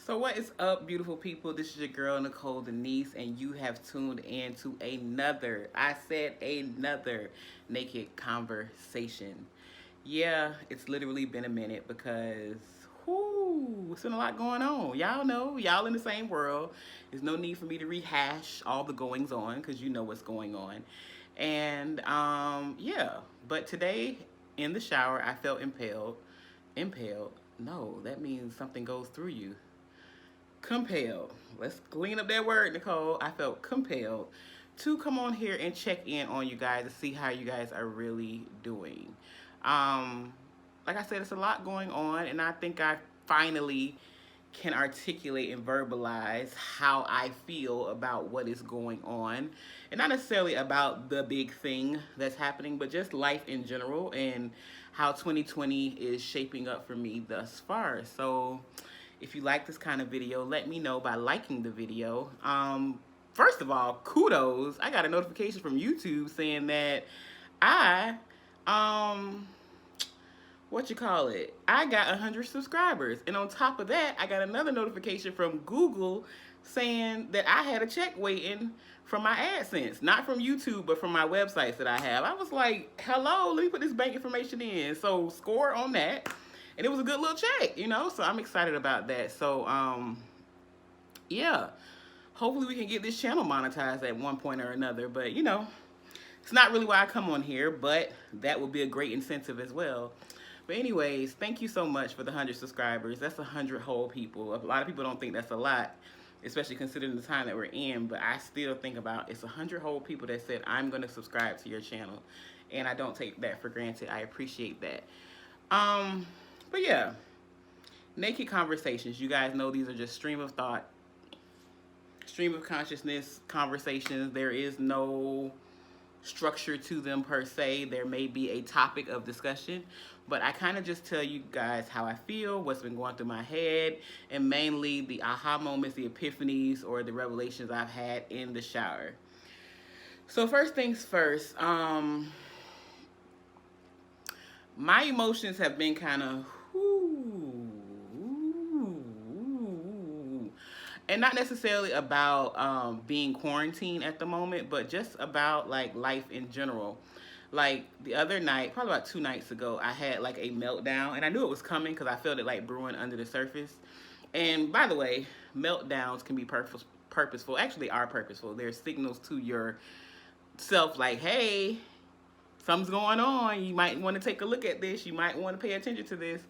So what is up, beautiful people? This is your girl Nicole Denise, and you have tuned in to another, I said another, naked conversation. Yeah, it's literally been a minute because, whoo, it's been a lot going on. Y'all know, y'all in the same world. There's no need for me to rehash all the goings on because you know what's going on. And yeah, but today in the shower, I felt impelled. Impelled? No, that means something goes through you. Compelled. Let's clean up that word, Nicole. I felt compelled to come on here and check in on you guys to see how you guys are really doing. Um, like I said, it's a lot going on, and I think I finally can articulate and verbalize how I feel about what is going on. And not necessarily about the big thing that's happening, but just life in general and how 2020 is shaping up for me thus far. So, if you like this kind of video, let me know by liking the video. First of all, kudos. I got a notification from YouTube saying that I, um, what you call it? I got 100 subscribers. And on top of that, I got another notification from Google saying that I had a check waiting from my AdSense. Not from YouTube, but from my websites that I have. I was like, hello, let me put this bank information in. So score on that. And it was a good little check, you know? So I'm excited about that. So, yeah. Hopefully we can get this channel monetized at one point or another. But, you know, it's not really why I come on here, but that would be a great incentive as well. But anyways, thank you so much for the 100 subscribers. That's 100 whole people. A lot of people don't think that's a lot, especially considering the time that we're in. But I still think about it's 100 whole people that said, I'm going to subscribe to your channel. And I don't take that for granted. I appreciate that. But yeah, naked conversations. You guys know these are just stream of thought, stream of consciousness conversations. There is no structure to them per se. There may be a topic of discussion, but I kind of just tell you guys how I feel, what's been going through my head, and mainly the aha moments, the epiphanies, or the revelations I've had in the shower. So first things first, my emotions have been kind of and not necessarily about being quarantined at the moment, but just about like life in general. Like the other night, probably about 2 nights ago, I had like a meltdown, and I knew it was coming because I felt it like brewing under the surface. And by the way, meltdowns can be purposeful. Actually, are purposeful. They're signals to yourself, like, hey, something's going on. You might want to take a look at this. You might want to pay attention to this.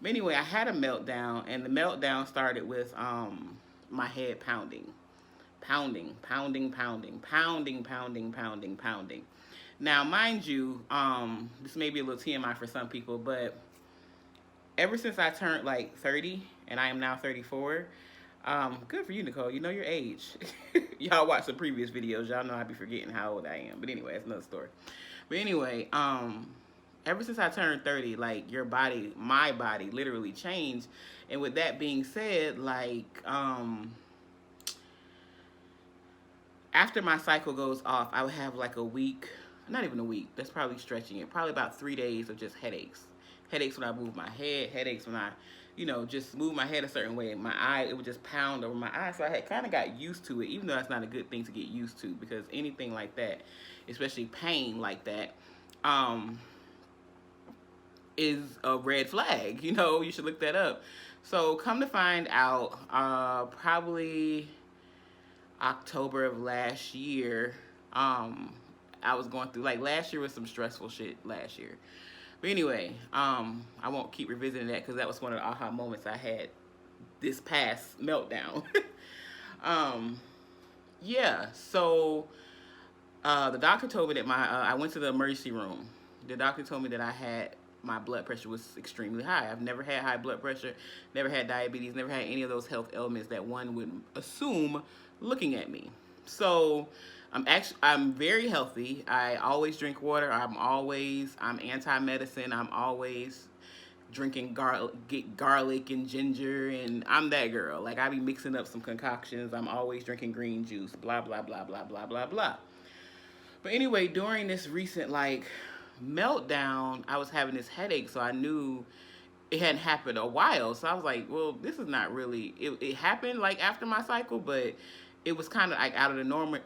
But anyway, I had a meltdown, and the meltdown started with my head pounding. Pounding, pounding, pounding, pounding, pounding, pounding, pounding. Now, mind you, this may be a little TMI for some people, but ever since I turned like 30, and I am now 34, good for you, Nicole. You know your age. Y'all watch the previous videos. Y'all know I be forgetting how old I am. But anyway, that's another story. But anyway, ever since I turned 30, like your body, my body literally changed. And with that being said, like, after my cycle goes off, I would have like a week, not even a week, that's probably stretching it, probably about 3 days of just headaches. Headaches when I move my head, headaches when I, you know, just move my head a certain way. My eye, it would just pound over my eye. So I had kind of got used to it, even though that's not a good thing to get used to, because anything like that, especially pain like that, is a red flag. You know, you should look that up. So come to find out, probably October of last year, I was going through, like, last year was some stressful shit last year. But anyway, I won't keep revisiting that because that was one of the aha moments I had this past meltdown. Yeah, so the doctor told me that I went to the emergency room. The doctor told me that my blood pressure was extremely high. I've never had high blood pressure, never had diabetes, never had any of those health ailments that one would assume looking at me. So I'm very healthy. I always drink water. I'm anti-medicine. I'm always drinking garlic and ginger, and I'm that girl. Like, I be mixing up some concoctions. I'm always drinking green juice, blah, blah, blah, blah, blah, blah, blah. But anyway, during this recent, like, meltdown, I was having this headache, so I knew it hadn't happened a while. So I was like, well, this is not really. It happened like after my cycle, but it was kind of like out of the norm,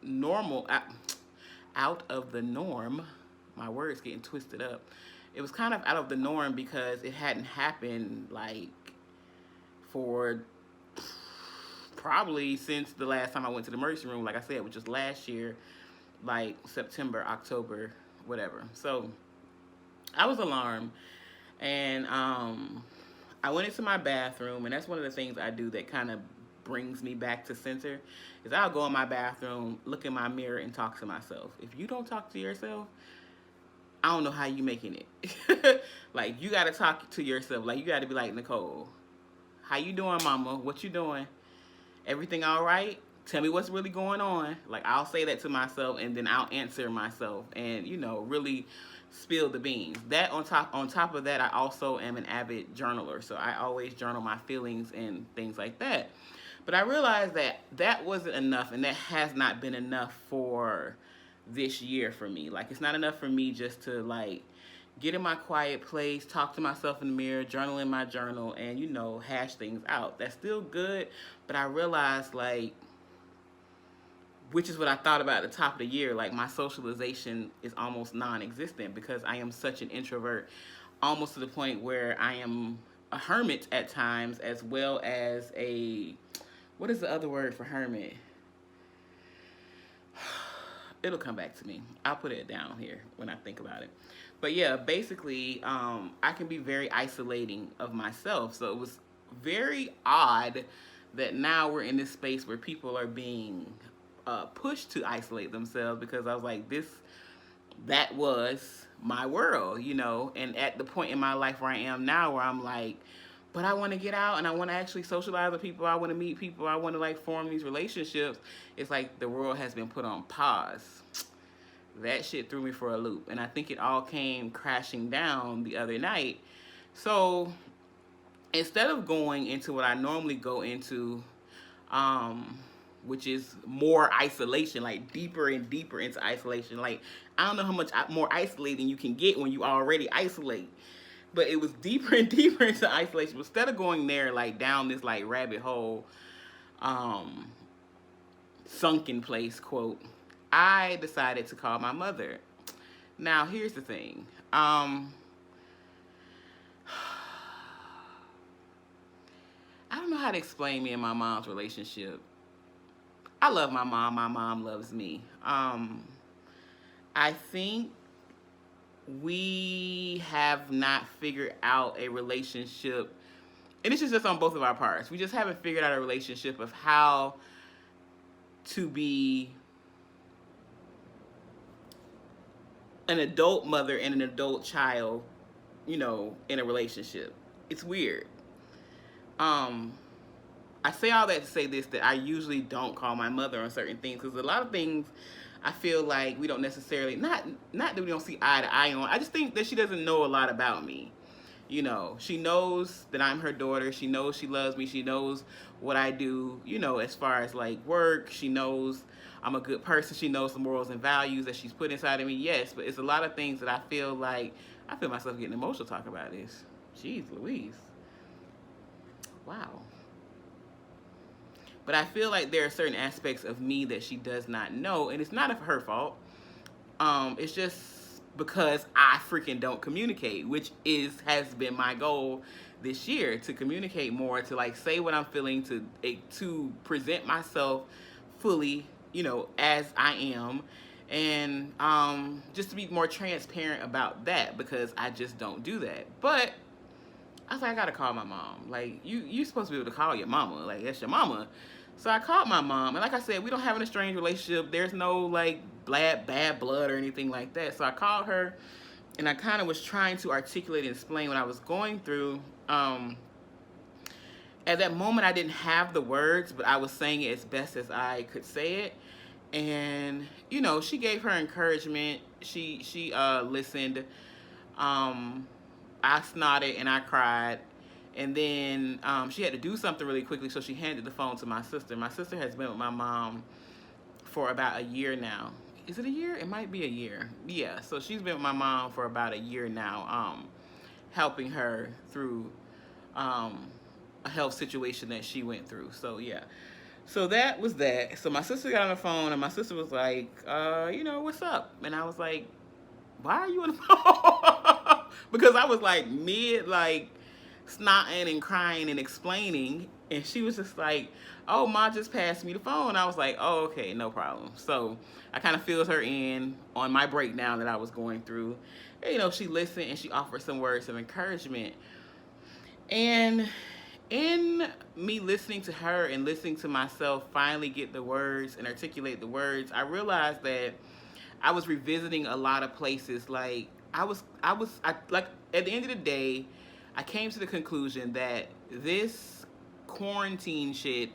normal, out of the norm. My words getting twisted up. It was kind of out of the norm because it hadn't happened like for probably since the last time I went to the emergency room, like I said, which was last year, like September, October, whatever. So I was alarmed, and I went into my bathroom, and that's one of the things I do that kind of brings me back to center. Is I'll go in my bathroom, look in my mirror, and talk to myself. If you don't talk to yourself, I don't know how you making it. Like, you got to talk to yourself. Like, you got to be like, Nicole, how you doing, mama? What you doing? Everything all right? Tell me what's really going on. Like, I'll say that to myself, and then I'll answer myself, and really spill the beans. That on top of that, I also am an avid journaler, so I always journal my feelings and things like that. But I realized that that wasn't enough, and that has not been enough for this year for me. Like, it's not enough for me just to like get in my quiet place, talk to myself in the mirror, journal in my journal, and hash things out. That's still good, but I realized, like, which is what I thought about at the top of the year, like, my socialization is almost non-existent because I am such an introvert, almost to the point where I am a hermit at times, as well as a, what is the other word for hermit? It'll come back to me. I'll put it down here when I think about it. But yeah, basically, I can be very isolating of myself. So it was very odd that now we're in this space where people are being pushed to isolate themselves, because I was like, that was my world, and at the point in my life where I am now, where I'm like, but I want to get out and I want to actually socialize with people. I want to meet people. I want to like form these relationships. It's like the world has been put on pause. That shit threw me for a loop. And I think it all came crashing down the other night. So instead of going into what I normally go into, which is more isolation, like deeper and deeper into isolation. Like, I don't know how much more isolating you can get when you already isolate. But it was deeper and deeper into isolation. Instead of going there, like, down this, like, rabbit hole, sunken place, quote, I decided to call my mother. Now, here's the thing. I don't know how to explain me and my mom's relationship. I love my mom. My mom loves me. I think we have not figured out a relationship, and this is just on both of our parts. We just haven't figured out a relationship of how to be an adult mother and an adult child, in a relationship. It's weird. I say all that to say this, that I usually don't call my mother on certain things, because a lot of things I feel like we don't necessarily, not that we don't see eye to eye on. I just think that she doesn't know a lot about me. She knows that I'm her daughter. She knows she loves me. She knows what I do, as far as like work. She knows I'm a good person. She knows the morals and values that she's put inside of me. Yes, but it's a lot of things that I feel myself getting emotional talking about this. Jeez Louise. Wow. But I feel like there are certain aspects of me that she does not know, and it's not of her fault. It's just because I freaking don't communicate, which has been my goal this year, to communicate more, to like say what I'm feeling, to present myself fully, as I am, and just to be more transparent about that, because I just don't do that. But I was like, I gotta call my mom. Like, you supposed to be able to call your mama. Like, that's your mama. So I called my mom, and like I said, we don't have an estranged relationship. There's no like bad blood or anything like that. So I called her, and I kind of was trying to articulate and explain what I was going through. At that moment, I didn't have the words, but I was saying it as best as I could say it. And she gave her encouragement. She listened. I snotted and I cried. And then she had to do something really quickly, so she handed the phone to my sister. My sister has been with my mom for about a year now. Is it a year? It might be a year. Yeah, so she's been with my mom for about a year now. helping her through um, a health situation that she went through. So yeah. So that was that. So my sister got on the phone and my sister was like, what's up? And I was like, why are you on the phone? Because I was like mid like snotting and crying and explaining, and she was just like, "Oh, Ma just passed me the phone." I was like, "Oh, okay, no problem." So I kind of filled her in on my breakdown that I was going through. And, she listened and she offered some words of encouragement. And in me listening to her and listening to myself finally get the words and articulate the words, I realized that I was revisiting a lot of places. Like I like at the end of the day, I came to the conclusion that this quarantine shit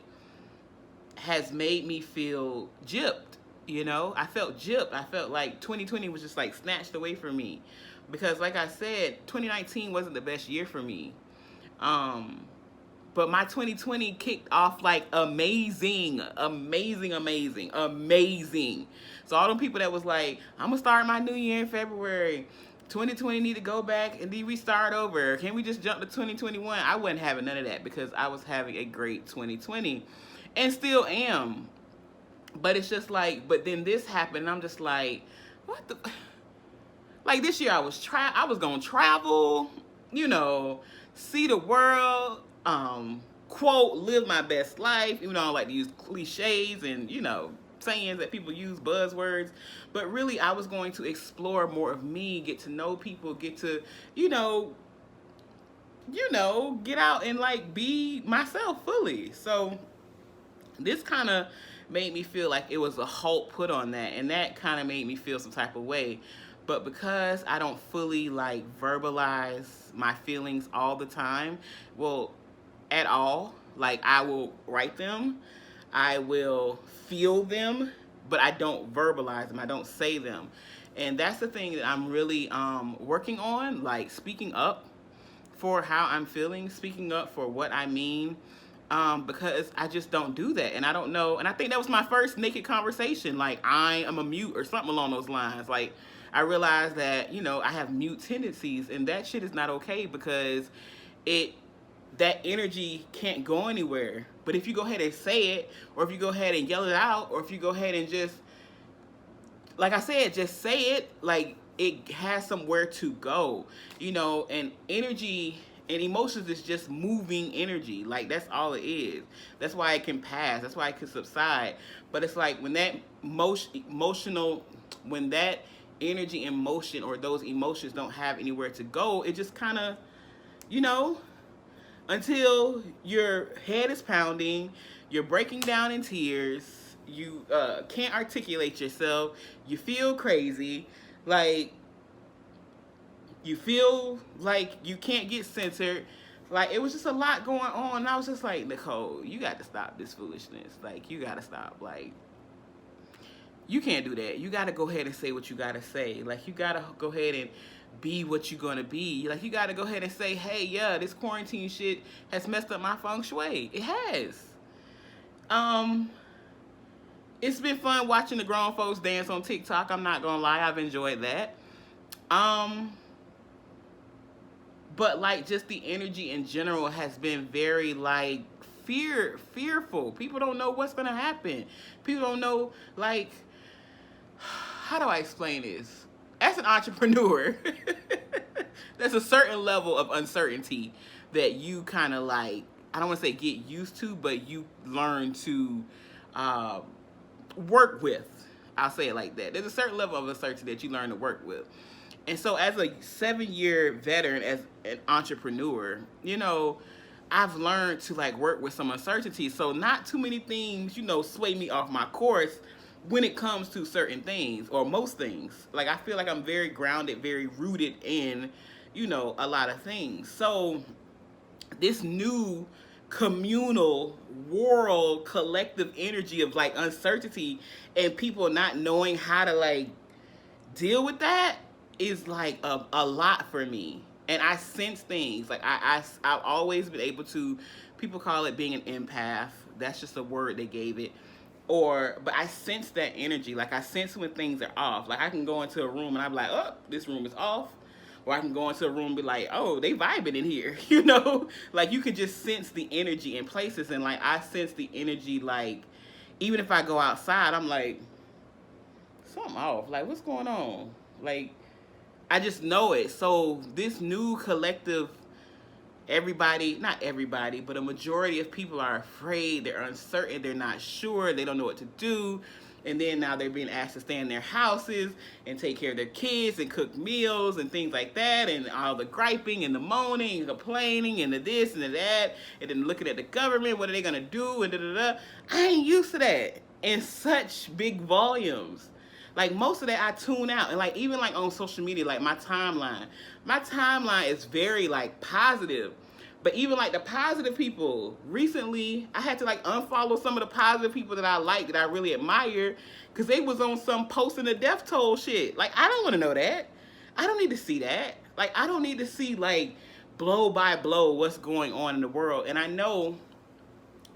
has made me feel gypped. I felt gypped. I felt like 2020 was just like snatched away from me, because like I said, 2019 wasn't the best year for me. Um, but my 2020 kicked off like amazing, amazing, amazing, amazing. So all them people that was like, I'm gonna start my new year in February. 2020 need to go back and then we start over. Can we just jump to 2021? I wasn't having none of that because I was having a great 2020 and still am. But it's just like, but then this happened and I'm just like, what the? Like this year I was gonna travel, see the world, quote, live my best life, even though I don't like to use cliches and, sayings that people use, buzzwords. But really I was going to explore more of me, get to know people, get to, get out and like be myself fully. So this kind of made me feel like it was a halt put on that, and that kind of made me feel some type of way. But because I don't fully like verbalize my feelings all the time, well, at all, like I will write them, I will feel them, but I don't verbalize them, I don't say them. And that's the thing that I'm really working on, like speaking up for how I'm feeling, speaking up for what I mean, because I just don't do that. And I don't know. And I think that was my first naked conversation. Like, I am a mute or something along those lines. Like, I realized that, I have mute tendencies, and that shit is not okay because that energy can't go anywhere. But if you go ahead and say it, or if you go ahead and yell it out, or if you go ahead and just, like I said, just say it, like it has somewhere to go, and energy and emotions is just moving energy. Like that's all it is. That's why it can pass. That's why it can subside. But it's like when that when that energy and motion or those emotions don't have anywhere to go, it just kind of, until your head is pounding, you're breaking down in tears, you can't articulate yourself, you feel crazy, like you feel like you can't get centered. Like it was just a lot going on, and I was just like, Nicole, you got to stop this foolishness. Like you got to stop. Like you can't do that. You got to go ahead and say what you got to say. Like you got to go ahead and be what you're going to be. Like you got to go ahead and say, hey, yeah, this quarantine shit has messed up my feng shui. It has. It's been fun watching the grown folks dance on TikTok. I'm not going to lie. I've enjoyed that. But like just the energy in general has been very like fearful. People don't know what's going to happen. People don't know, like, how do I explain this? As an entrepreneur, there's a certain level of uncertainty that you kind of like, I don't want to say get used to, but you learn to work with. I'll say it like that. There's a certain level of uncertainty that you learn to work with. And so as a 7-year veteran, as an entrepreneur, I've learned to like work with some uncertainty. So not too many things, sway me off my course when it comes to certain things or most things. Like I feel like I'm very grounded, very rooted in, a lot of things. So this new communal world collective energy of like uncertainty and people not knowing how to like deal with that is like a lot for me. And I sense things. Like I've always been able to, people call it being an empath. That's just a word they gave it. But I sense that energy. Like I sense when things are off. Like I can go into a room and I'm like, oh, this room is off. Or I can go into a room and be like, oh, they vibing in here, you know? Like, you could just sense the energy in places. And, like, I sense the energy, like, even if I go outside, I'm like, something off. Like, what's going on? Like, I just know it. So, this new collective, everybody, not everybody, but a majority of people are afraid, they're uncertain, they're not sure, they don't know what to do. And then now they're being asked to stay in their houses and take care of their kids and cook meals and things like that, and all the griping and the moaning and complaining and the this and the that, and then looking at the government, what are they gonna do, and da da da. I ain't used to that in such big volumes. Like, most of that I tune out. And, like, even, like, on social media, like, my timeline is very, like, positive. But even, like, the positive people, recently I had to, like, unfollow some of the positive people that I like, that I really admire, because they was on some posting the death toll shit. Like, I don't want to know that. I don't need to see that. Like, I don't need to see, like, blow by blow what's going on in the world. And I know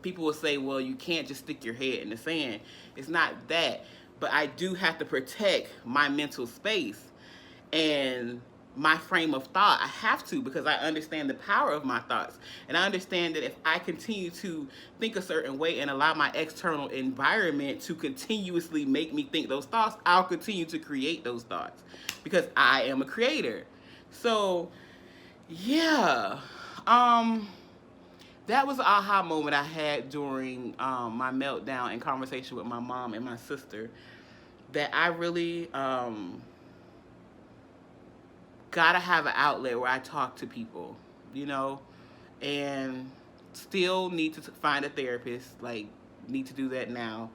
people will say, well, you can't just stick your head in the sand. It's not that. But I do have to protect my mental space and my frame of thought. I have to, because I understand the power of my thoughts. And I understand that if I continue to think a certain way and allow my external environment to continuously make me think those thoughts, I'll continue to create those thoughts, because I am a creator. So, yeah. That was an aha moment I had during my meltdown and conversation with my mom and my sister, that I really gotta have an outlet where I talk to people, you know, and still need to find a therapist, like, need to do that now.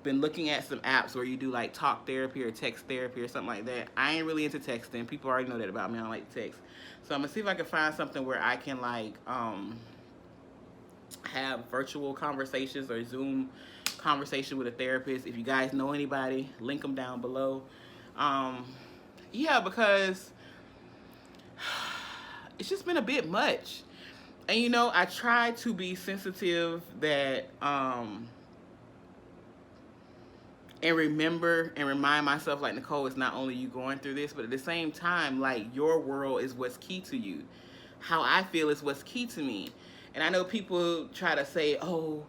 Been looking at some apps where you do, like, talk therapy or text therapy or something like that. I ain't really into texting. People already know that about me. I don't like to text. So I'm gonna see if I can find something where I can, like, have virtual conversations or Zoom conversation with a therapist. If you guys know anybody, link them down below. Yeah, because it's just been a bit much. And, you know, I try to be sensitive that and remember and remind myself, like, Nicole, it's not only you going through this, but at the same time, like, your world is what's key to you. How I feel is what's key to me. And I know people try to say, oh,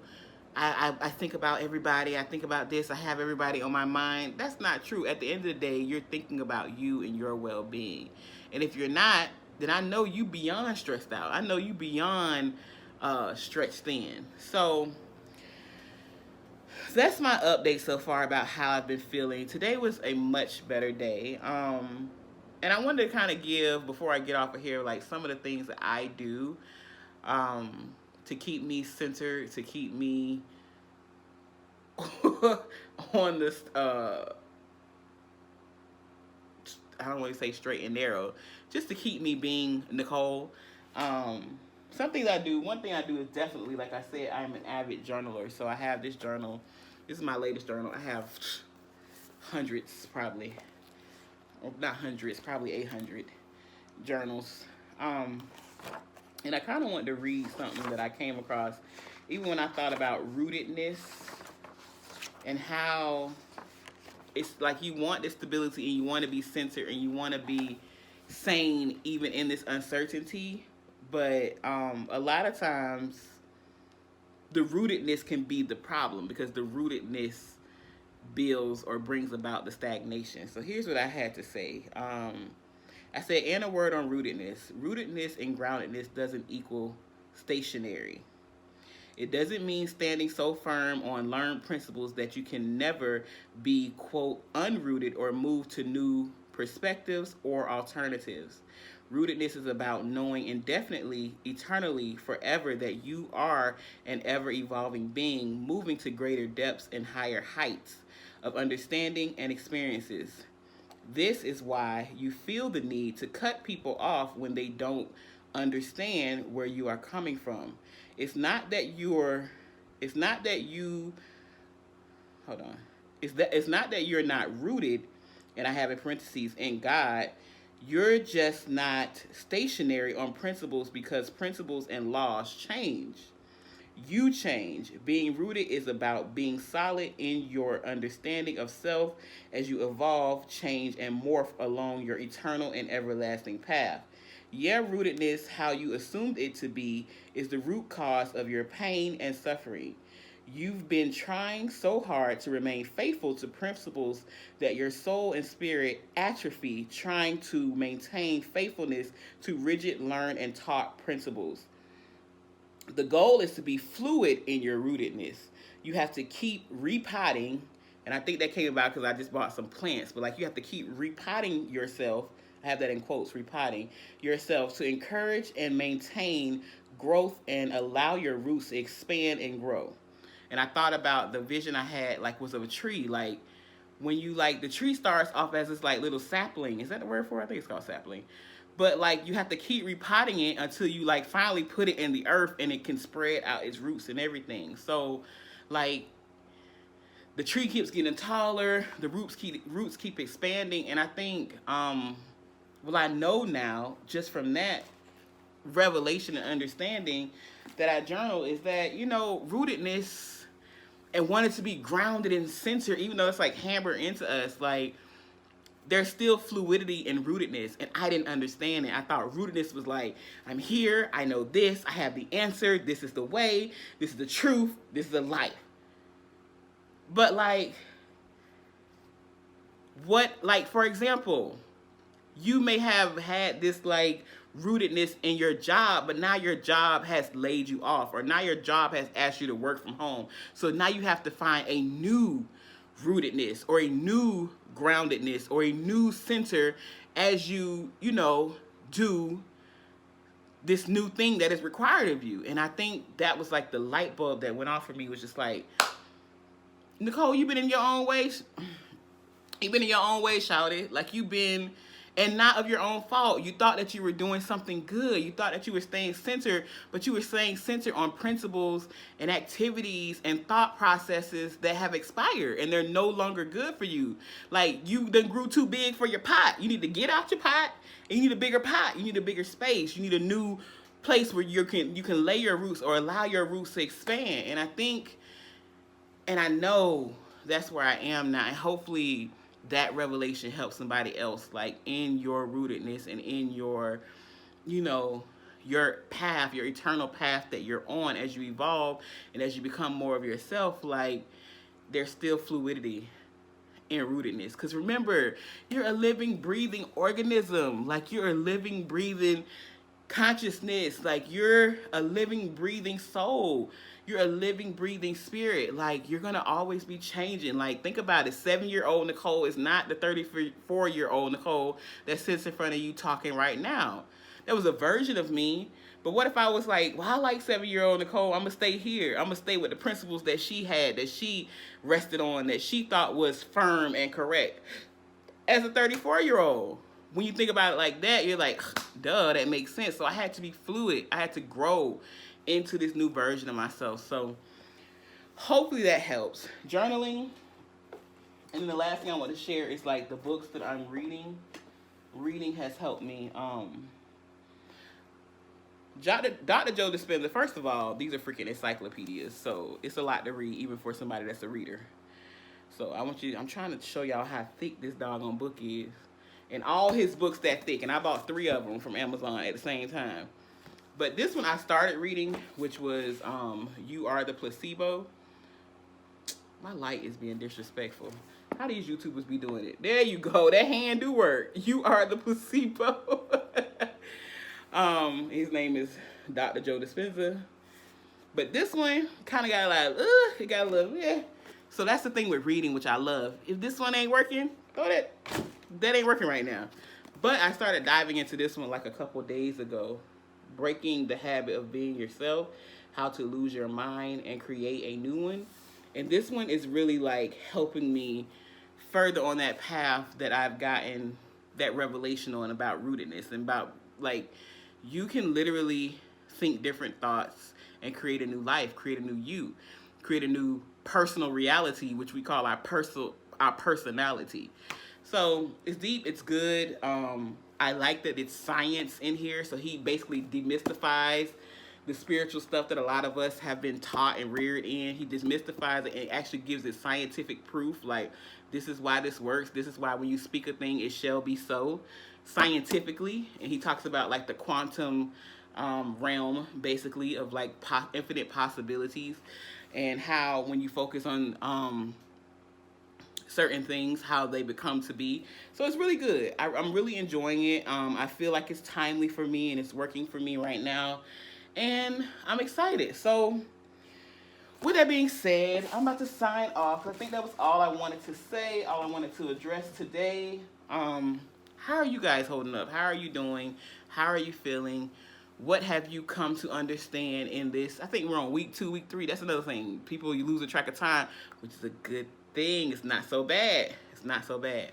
I think about everybody, I think about this, I have everybody on my mind. That's not true. At the end of the day, you're thinking about you and your well-being. And if you're not, then I know you beyond stressed out. I know you beyond stretched thin. So that's my update so far about how I've been feeling. Today was a much better day. And I wanted to kind of give, before I get off of here, like, some of the things that I do to keep me centered, to keep me on this, I don't want to say straight and narrow, just to keep me being Nicole. Some things I do, one thing I do is definitely, like I said, I'm an avid journaler. So I have this journal. This is my latest journal. I have hundreds, probably, or not hundreds, probably 800 journals. And I kind of wanted to read something that I came across, even when I thought about rootedness and how it's like you want this stability and you want to be centered and you want to be sane even in this uncertainty. But a lot of times the rootedness can be the problem, because the rootedness builds or brings about the stagnation. So here's what I had to say. I said, and a word on rootedness. Rootedness and groundedness doesn't equal stationary. It doesn't mean standing so firm on learned principles that you can never be, quote, unrooted or move to new perspectives or alternatives. Rootedness is about knowing indefinitely, eternally, forever that you are an ever-evolving being, moving to greater depths and higher heights of understanding and experiences. This is why you feel the need to cut people off when they don't understand where you are coming from. It's not that you're not that you're not rooted, and I have in parentheses, in God. You're just not stationary on principles, because principles and laws change. You change. Being rooted is about being solid in your understanding of self as you evolve, change, and morph along your eternal and everlasting path. Yeah, rootedness, how you assumed it to be, is the root cause of your pain and suffering. You've been trying so hard to remain faithful to principles that your soul and spirit atrophy, trying to maintain faithfulness to rigid, learned, and taught principles. The goal is to be fluid in your rootedness. You have to keep repotting, and I think that came about because I just bought some plants, but like you have to keep repotting yourself. I have that in quotes, repotting yourself to encourage and maintain growth and allow your roots to expand and grow. And I thought about the vision I had, like, was of a tree. Like, when you, like, the tree starts off as this, like, little sapling. Is that the word for it? I think it's called sapling. But, like, you have to keep repotting it until you, like, finally put it in the earth and it can spread out its roots and everything. So, like, the tree keeps getting taller, the roots keep expanding, and I think, well, I know now, just from that revelation and understanding that I journal, is that, you know, rootedness and wanted to be grounded and centered, even though it's like hammered into us, like, there's still fluidity in rootedness, and I didn't understand it. I thought rootedness was like, I'm here, I know this, I have the answer, this is the way, this is the truth, this is the life. But like, what, like, for example, you may have had this like rootedness in your job, but now your job has laid you off, or now your job has asked you to work from home. So now you have to find a new rootedness or a new groundedness or a new center as you know, do this new thing that is required of you. And I think that was like the light bulb that went off for me, was just like, Nicole, you've been in your own way. You've been in your own way, shouted. Like, you've been, and not of your own fault. You thought that you were doing something good. You thought that you were staying centered, but you were staying centered on principles and activities and thought processes that have expired, and they're no longer good for you. Like, you done grew too big for your pot. You need to get out your pot, and you need a bigger pot. You need a bigger space. You need a new place where you can lay your roots or allow your roots to expand. And I think, and I know that's where I am now, and hopefully that revelation helps somebody else, like, in your rootedness and in your, you know, your path, your eternal path that you're on as you evolve and as you become more of yourself. Like, there's still fluidity in rootedness, because remember, you're a living, breathing organism. Like, you're a living, breathing consciousness. Like, you're a living, breathing soul. You're a living, breathing spirit. Like, you're gonna always be changing. Like, think about it. 7-year-old Nicole is not the 34-year-old Nicole that sits in front of you talking right now. There was a version of me. But what if I was like, well, I like 7-year-old Nicole. I'm gonna stay here. I'm gonna stay with the principles that she had, that she rested on, that she thought was firm and correct. As a 34-year-old, when you think about it like that, you're like, duh, that makes sense. So I had to be fluid. I had to grow into this new version of myself. So hopefully that helps. Journaling. And then the last thing I want to share is like the books that I'm reading. Reading has helped me. Dr. Joe Dispenza, first of all, these are freaking encyclopedias. So it's a lot to read, even for somebody that's a reader. So I'm trying to show y'all how thick this doggone book is. And all his books that thick. And I bought 3 of them from Amazon at the same time. But this one I started reading, which was You Are the Placebo. My light is being disrespectful. How these YouTubers be doing it? There you go. That hand do work. You Are the Placebo. His name is Dr. Joe Dispenza. But this one kind of got like, it got a little, yeah. So that's the thing with reading, which I love. If this one ain't working, that ain't working right now. But I started diving into this one like a couple days ago. Breaking the Habit of Being Yourself, How to Lose Your Mind and Create a New One. And this one is really like helping me further on that path that I've gotten that revelation on about rootedness, and about like, you can literally think different thoughts and create a new life, create a new you, create a new personal reality, which we call our personality. So it's deep, it's good. I like that it's science in here. So he basically demystifies the spiritual stuff that a lot of us have been taught and reared in. He demystifies it and actually gives it scientific proof. Like, this is why this works. This is why when you speak a thing, it shall be so, scientifically. And he talks about like the quantum realm, basically, of like infinite possibilities, and how when you focus on certain things, how they become to be. So it's really good. I'm really enjoying it. I feel like it's timely for me and it's working for me right now. And I'm excited. So with that being said, I'm about to sign off. I think that was all I wanted to say, all I wanted to address today. How are you guys holding up? How are you doing? How are you feeling? What have you come to understand in this? I think we're on week 2, week 3. That's another thing. People, you lose a track of time, which is a good thing. It's not so bad. It's not so bad.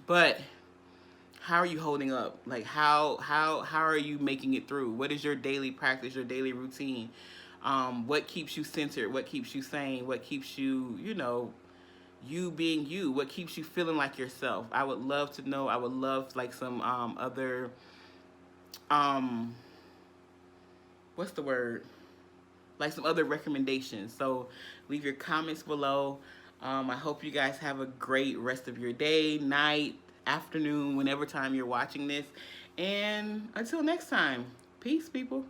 But how are you holding up? Like, how are you making it through? What is your daily practice, your daily routine? What keeps you centered? What keeps you sane? What keeps you, you being you? What keeps you feeling like yourself? I would love to know. I would love like some other what's the word? Like some other recommendations. So leave your comments below. I hope you guys have a great rest of your day, night, afternoon, whenever time you're watching this. And until next time, peace, people.